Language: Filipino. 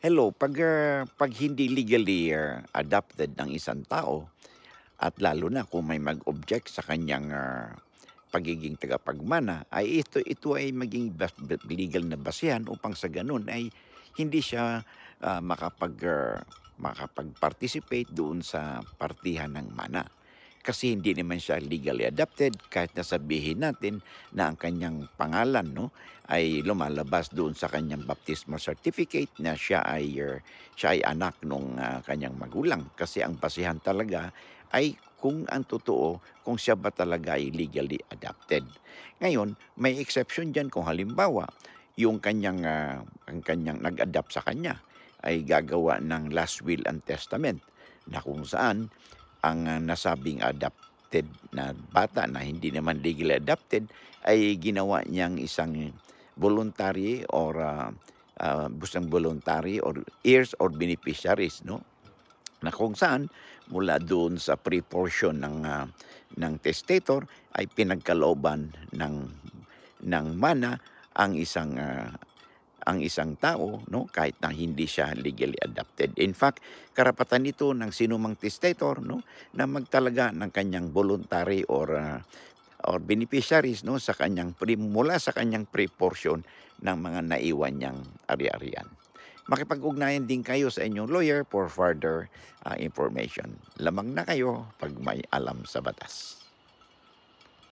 Hello, pag hindi legally adopted ng isang tao at lalo na kung may mag-object sa kanyang pagiging tagapagmana, ay ito ay maging legal na basehan upang sa ganun ay hindi siya makapag-participate doon sa partihan ng mana. Kasi hindi naman siya legally adopted kahit na sabihin natin na ang kanyang pangalan, no, ay lumalabas doon sa kanyang baptismal certificate na siya ay anak nung kanyang magulang. Kasi ang basihan talaga ay kung ang totoo, kung siya ba talaga ay legally adopted. Ngayon, may exception diyan kung halimbawa ang kanyang nag-adopt sa kanya ay gagawa ng last will and testament na kung saan ang nasabing adopted na bata na hindi naman legally adopted ay ginawa niyang isang voluntary or isang voluntary or heirs or beneficiaries, no, na kung saan mula doon sa pre-portion ng testator ay pinagkalooban ng mana ang isang tao, no, kahit na hindi siya legally adopted. In fact, karapatan nito ng sinumang testator, no, na magtalaga ng kanyang voluntary or beneficiaries, no, sa kanyang mula sa kanyang pre-portion ng mga naiwan niyang ari-arian. Makipag-ugnayan din kayo sa inyong lawyer for further information. Lamang na kayo pag may alam sa batas.